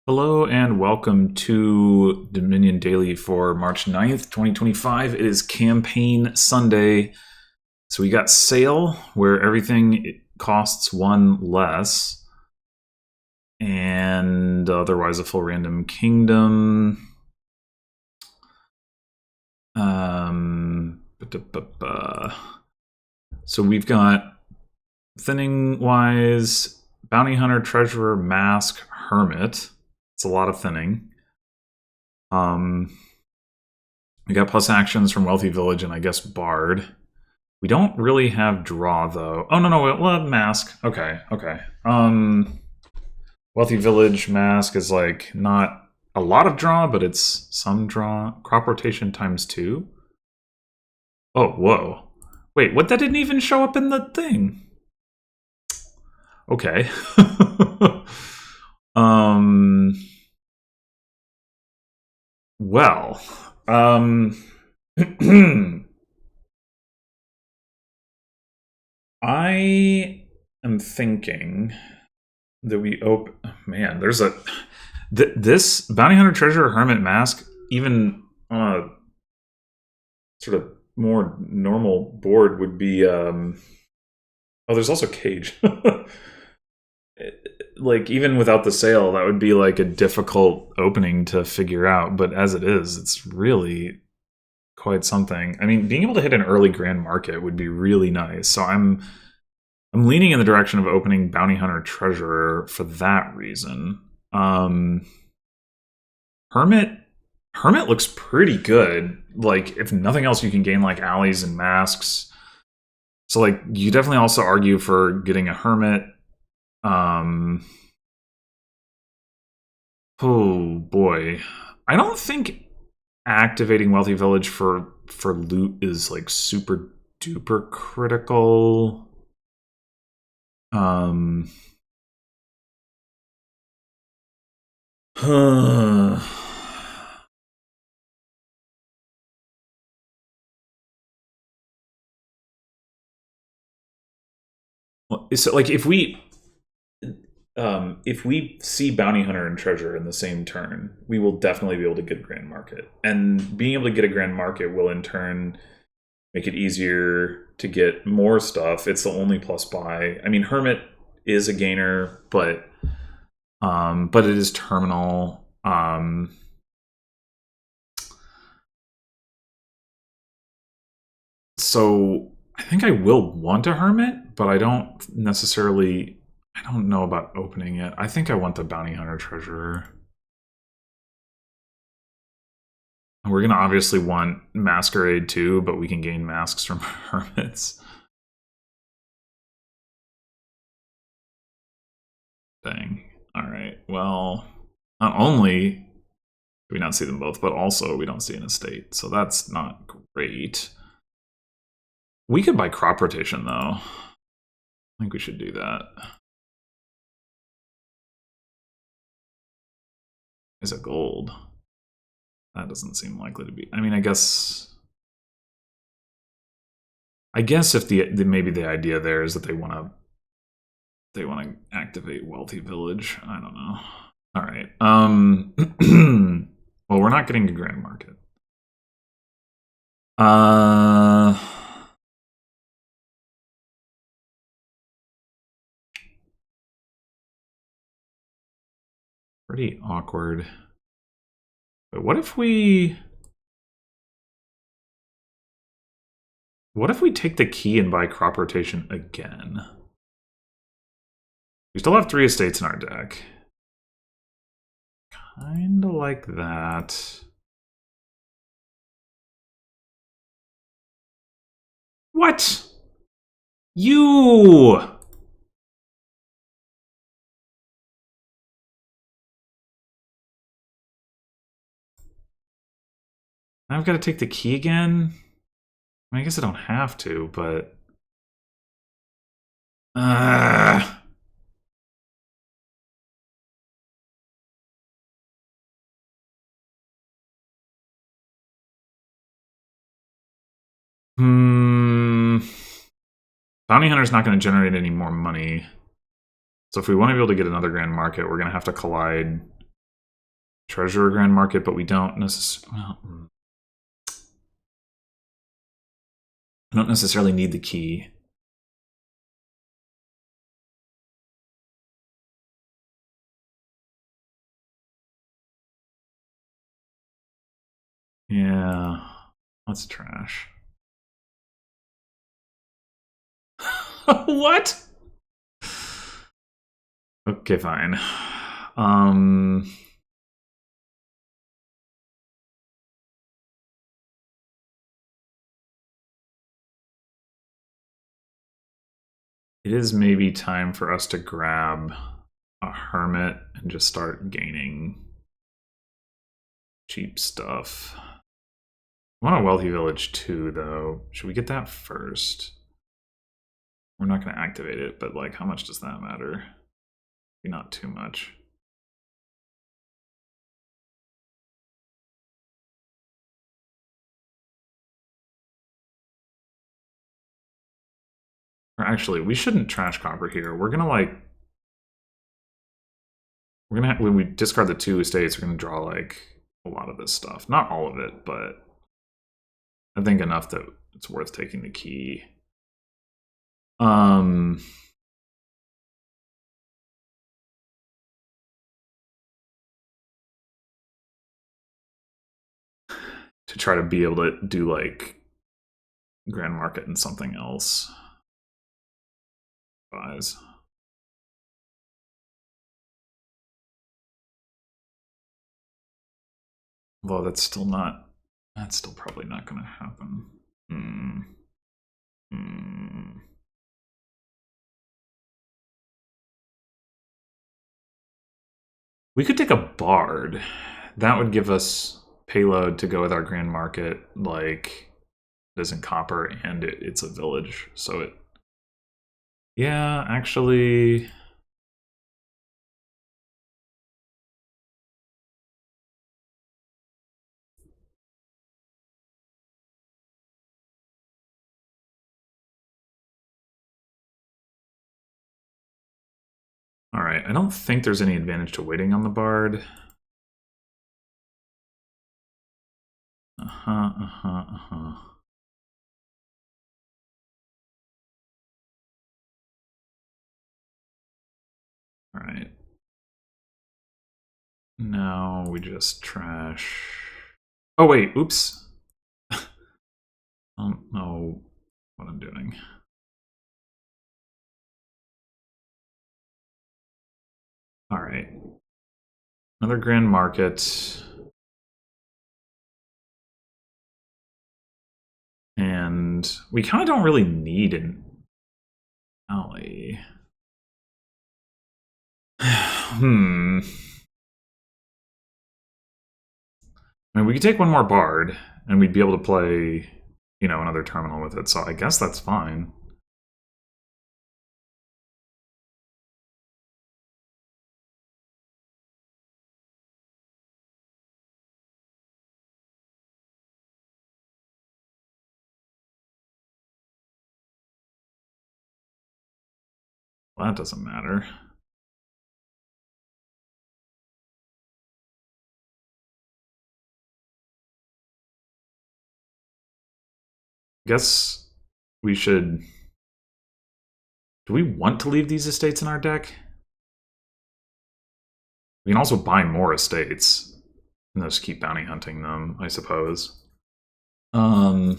Hello and welcome to Dominion Daily for March 9th, 2025. It is campaign Sunday. So we got sale where everything costs one less. And otherwise a full random kingdom. So we've got thinning wise, bounty hunter, treasurer, mask, hermit. It's a lot of thinning. We got plus actions from Wealthy Village and I guess Bard. We don't really have draw though. Oh no, we'll have mask. Okay. Wealthy Village mask is like not a lot of draw, but it's some draw. Crop rotation ×2. Oh, whoa. Wait, what? That didn't even show up in the thing. Okay. Well, I am thinking that we open. Man, there's a this bounty hunter, treasurer, hermit, mask. Even on a sort of more normal board would be. Oh, there's also cage. Like even without the sale, that would be like a difficult opening to figure out. But as it is, it's really quite something. I mean, being able to hit an early grand market would be really nice. So I'm leaning in the direction of opening bounty hunter treasurer for that reason. Hermit looks pretty good. Like if nothing else, you can gain like alleys and masks. So like you definitely also argue for getting a hermit. Oh boy, I don't think activating Wealthy Village for loot is like super duper critical. Well, so like if we see bounty hunter and treasure in the same turn, we will definitely be able to get a grand market, and being able to get a grand market will in turn make it easier to get more stuff. It's the only plus buy. I mean, hermit is a gainer, but it is terminal. So I think I will want a hermit, but I don't necessarily. I don't know about opening it. I think I want the bounty hunter treasurer. And we're gonna obviously want masquerade too, but we can gain masks from hermits. Dang. All right. Well, not only do we not see them both, but also we don't see an estate, so that's not great. We could buy crop rotation though. I think we should do that. Is it gold? That doesn't seem likely to be. I mean, I guess if maybe the idea there is that they want to activate Wealthy Village. I don't know. All right. Well, we're not getting a grand market. Pretty awkward. But what if we take the key and buy crop rotation again? We still have 3 estates in our deck. Kinda like that. What? You! Now I've got to take the key again? I mean, I guess I don't have to, but... Bounty Hunter's not going to generate any more money. So if we want to be able to get another grand market, we're going to have to collide treasure a grand market, but we don't necessarily. Well, I don't necessarily need the key. Yeah, that's trash. What? Okay, fine. It is maybe time for us to grab a hermit and just start gaining cheap stuff. I want a wealthy village too, though. Should we get that first? We're not going to activate it, but like, how much does that matter? Maybe not too much. Or actually, we shouldn't trash copper here. We're gonna like, when we discard the 2 estates, we're gonna draw like a lot of this stuff. Not all of it, but I think enough that it's worth taking the key. To try to be able to do like Grand Market and something else. Buys. Although that's still probably not going to happen. We could take a bard. That would give us payload to go with our Grand Market, like it isn't copper and it's a village. So it, yeah, actually, all right. I don't think there's any advantage to waiting on the bard. All right. Now we just trash. Oh wait, oops. I don't know what I'm doing. All right. Another Grand Market. And we kind of don't really need an alley. I mean, we could take one more bard, and we'd be able to play, you know, another terminal with it. So I guess that's fine. Well, that doesn't matter. Guess we should. Do we want to leave these estates in our deck? We can also buy more estates and just keep bounty hunting them, I suppose. The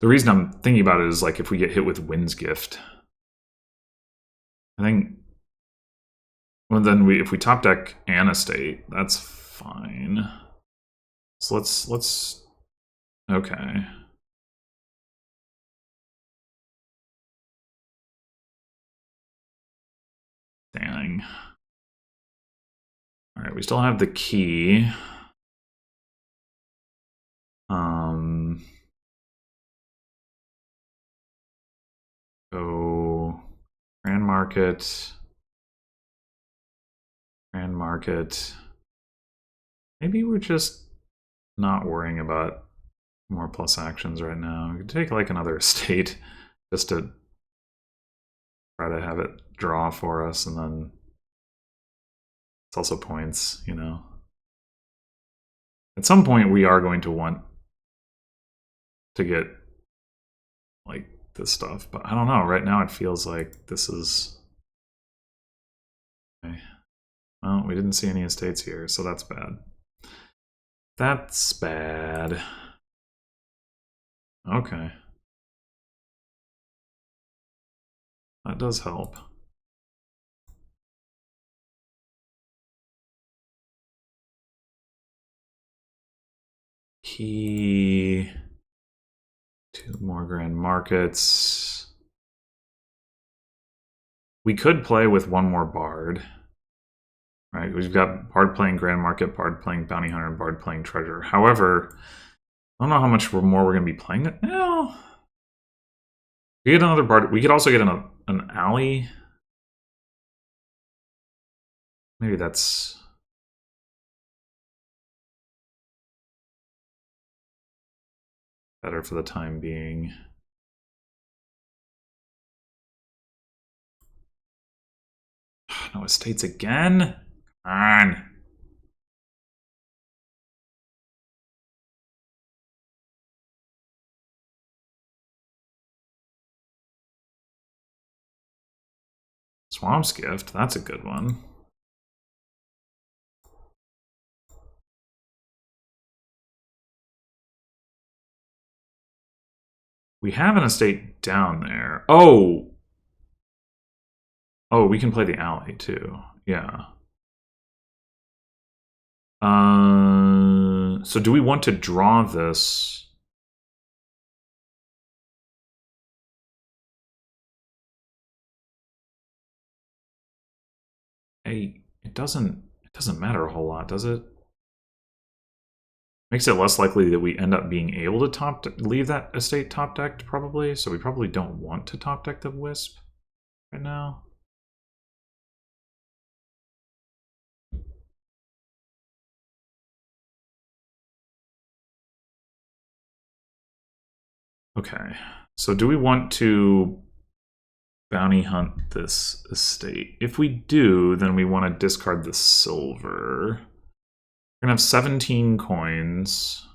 reason I'm thinking about it is like if we get hit with Wind's Gift. I think. Well, then if we top deck an estate, that's fine. So let's. Okay. Dang. All right, we still have the key. So Grand Market. Grand Market. Maybe we're just not worrying about more plus actions right now. We could take like another estate just to try to have it draw for us and then It's also points, you know. At some point, we are going to want to get like this stuff, but I don't know. Right now, it feels like this is. Okay. Well, we didn't see any estates here, so that's bad. That's bad. Okay. That does help. Key. 2 more grand markets. We could play with 1 more bard. Right, we've got bard playing grand market, bard playing bounty hunter, and bard playing treasure. However, I don't know how much more we're going to be playing it. No. We get another bard. We could also get an alley. Maybe that's better for the time being. No estates again? Come on. Swamp's Gift, that's a good one. We have an estate down there. Oh! Oh, we can play the alley too. Yeah. So do we want to draw this? Hey, it doesn't matter a whole lot, does it? Makes it less likely that we end up being able to leave that estate top decked, probably. So we probably don't want to top deck the Wisp right now. Okay, so do we want to bounty hunt this estate? If we do, then we want to discard the silver. We're gonna have 17 coins.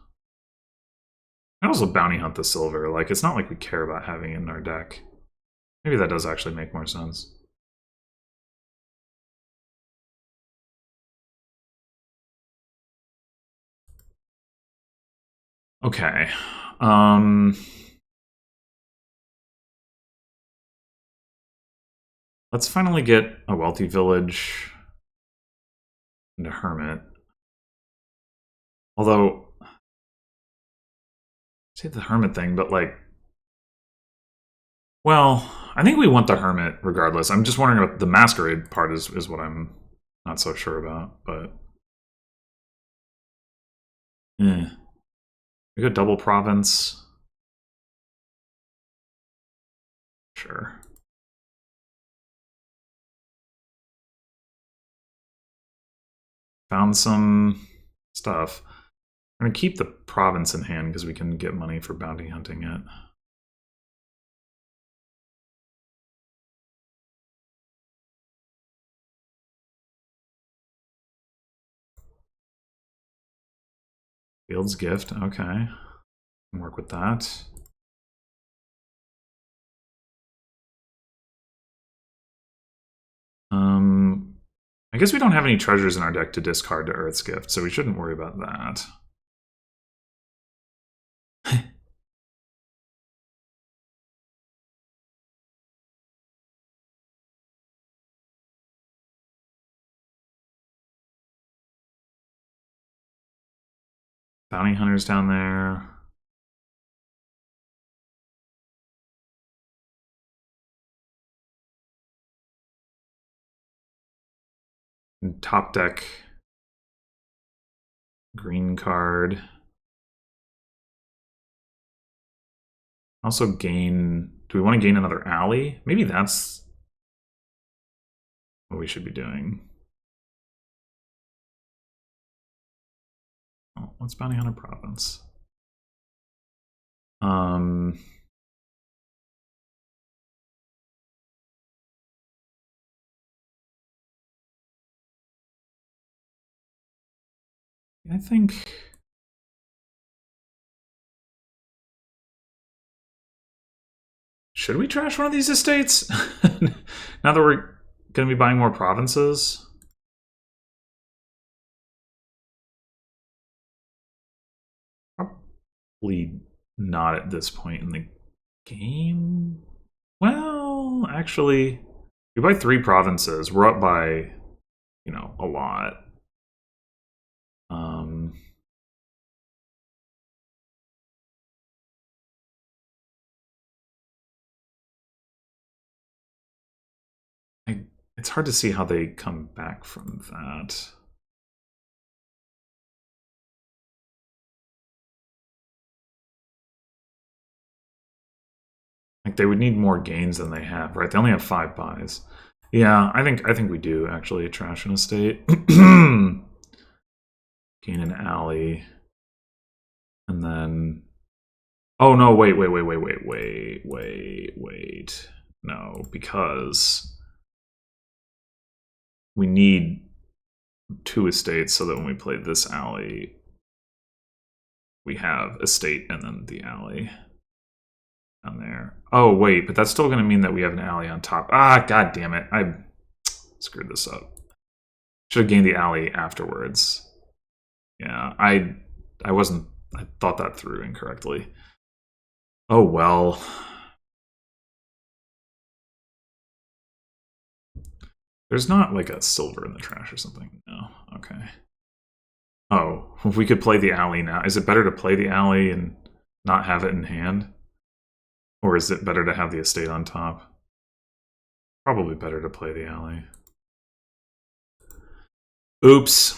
And also bounty hunt the silver. Like, it's not like we care about having it in our deck. Maybe that does actually make more sense. Okay. Let's finally get a wealthy village and a hermit. Although, say the hermit thing, but like, well, I think we want the hermit regardless. I'm just wondering about the masquerade part is what I'm not so sure about, but we go double province. Sure. Found some stuff. I'm gonna keep the province in hand because we can get money for bounty hunting it. Field's Gift, okay. Work with that. I guess we don't have any treasures in our deck to discard to Earth's Gift, so we shouldn't worry about that. Bounty hunters down there. And top deck. Green card. Also gain... Do we want to gain another alley? Maybe that's what we should be doing. Oh, what's Bounty Hunter Province? I think... Should we trash one of these estates? Now that we're going to be buying more provinces? Probably not at this point in the game. Well, actually, we buy 3 provinces. We're up by, you know, a lot. It's hard to see how they come back from that. Like, they would need more gains than they have, right? They only have 5 buys. Yeah, I think we do actually trash an estate. Gain an alley. And then... Oh, no, wait. No, because we need 2 estates so that when we play this alley, we have estate and then the alley down there. Oh, wait, but that's still going to mean that we have an alley on top. Ah, god damn it. I screwed this up. Should have gained the alley afterwards. Yeah, I thought that through incorrectly. Oh, well. There's not like a silver in the trash or something. No. Okay. Oh, if we could play the alley now. Is it better to play the alley and not have it in hand? Or is it better to have the estate on top? Probably better to play the alley. Oops.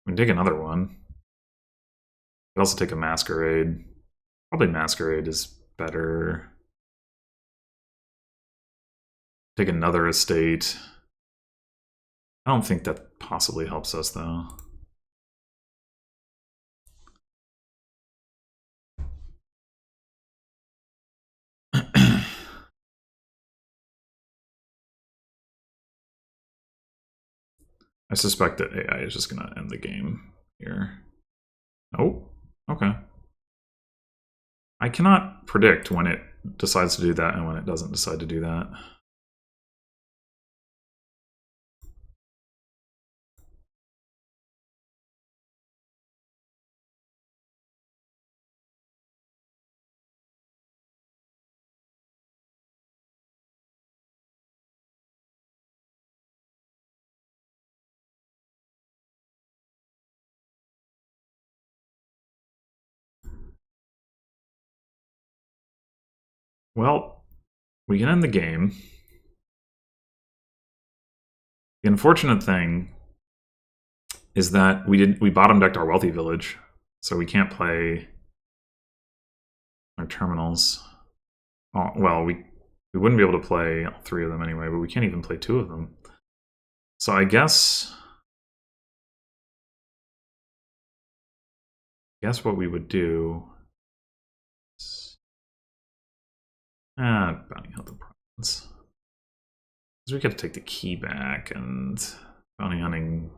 We can take another one. We also take a masquerade. Probably masquerade is better. Take another estate. I don't think that possibly helps us, though. I suspect that AI is just going to end the game here. Oh, okay. I cannot predict when it decides to do that and when it doesn't decide to do that. Well, we can end the game. The unfortunate thing is that we bottom decked our wealthy village, so we can't play our terminals. Oh, well, we wouldn't be able to play all 3 of them anyway, but we can't even play 2 of them. So I guess what we would do is bounty hunt the province. Because we could take the key back, and bounty hunting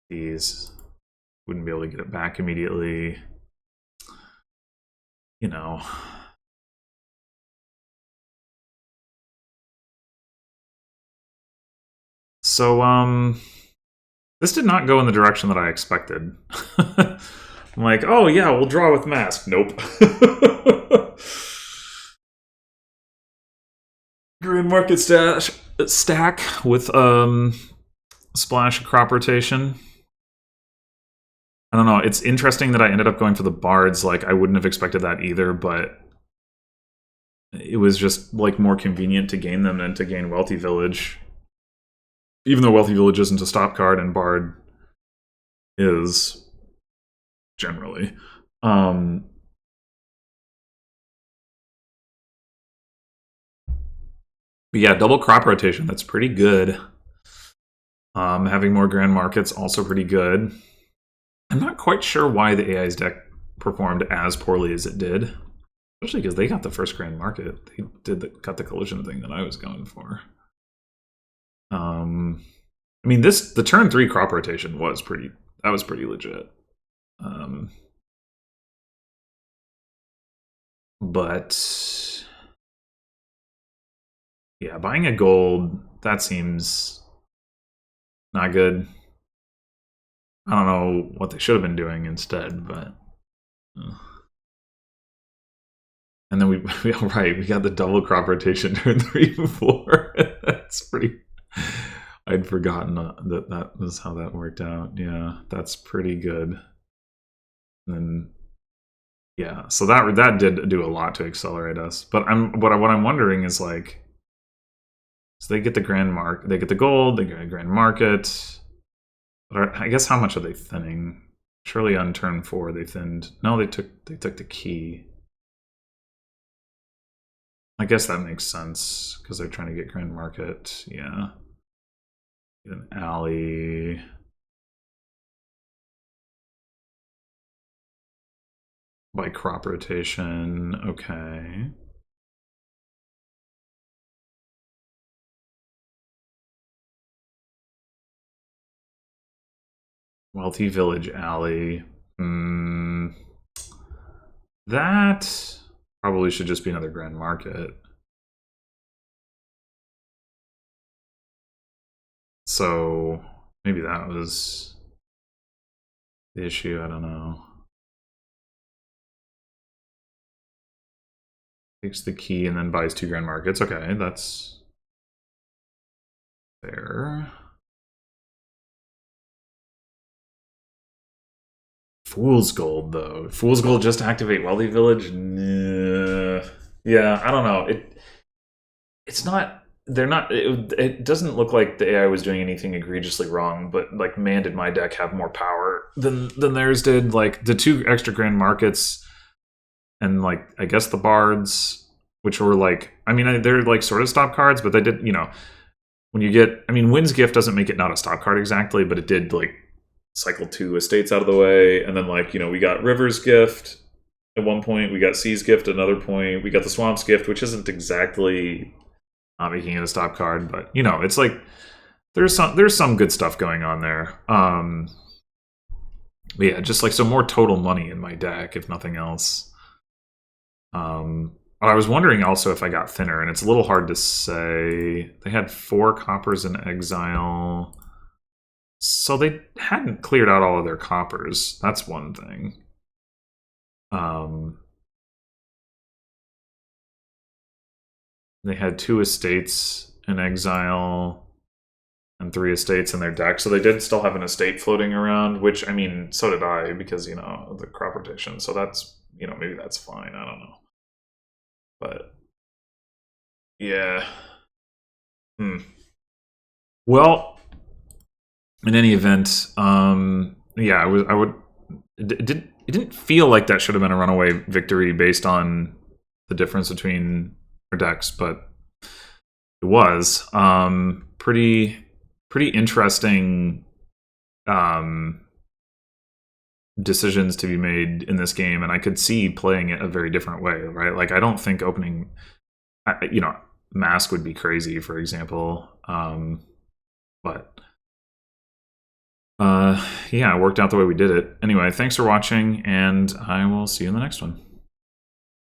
these wouldn't be able to get it back immediately. You know. So, this did not go in the direction that I expected. I'm like, oh yeah, we'll draw with mask. Nope. Green market stack with splash crop rotation. I don't know. It's interesting that I ended up going for the bards. Like, I wouldn't have expected that either, but it was just like more convenient to gain them than to gain Wealthy Village. Even though Wealthy Village isn't a stop card and Bard is generally. But yeah, double crop rotation, that's pretty good. Having more grand markets, also pretty good. I'm not quite sure why the AI's deck performed as poorly as it did. Especially because they got the first grand market. They got the collision thing that I was going for. I mean, the turn 3 crop rotation was pretty legit. But yeah, buying a gold, that seems not good. I don't know what they should have been doing instead, but and then we got the double crop rotation turn 3 and 4. That's pretty. I'd forgotten that was how that worked out. Yeah, that's pretty good. And then yeah, so that did do a lot to accelerate us. But what I'm wondering is like, so they get the they get the gold, they get a grand market. But I guess how much are they thinning? Surely on turn 4 they thinned. No, they took the key. I guess that makes sense because they're trying to get grand market. Yeah, get an alley. By crop rotation. Okay. Wealthy Village Alley. That probably should just be another grand market. So maybe that was the issue. I don't know. Takes the key and then buys 2 grand markets. Okay, that's fair. Fool's Gold, though. Fool's Gold just to activate Wealthy Village? Nah. Yeah, I don't know. It's not. They're not. It doesn't look like the AI was doing anything egregiously wrong, but like, man, did my deck have more power than theirs did. Like the 2 extra grand markets, and like I guess the bards, which were like, I mean, they're like sort of stop cards, but they did, when you get, I mean, Wind's Gift doesn't make it not a stop card exactly, but it did like cycle 2 estates out of the way, and then like, we got River's Gift at one point, we got Sea's Gift at another point, we got the Swamp's Gift, which isn't exactly not making it a stop card, but it's like there's some good stuff going on there. But yeah, just like some more total money in my deck, if nothing else. I was wondering also if I got thinner, and it's a little hard to say. They had 4 coppers in exile, so they hadn't cleared out all of their coppers. That's one thing. They had 2 estates in exile and 3 estates in their deck, so they did still have an estate floating around, which, I mean, so did I, because, the crop rotation. So that's, maybe that's fine. I don't know. But, yeah. Well, in any event, yeah, it didn't feel like that should have been a runaway victory based on the difference between our decks, but it was. Pretty interesting decisions to be made in this game, and I could see playing it a very different way, right? Like, I don't think opening, Mask would be crazy, for example, but yeah, it worked out the way we did it. Anyway, thanks for watching, and I will see you in the next one.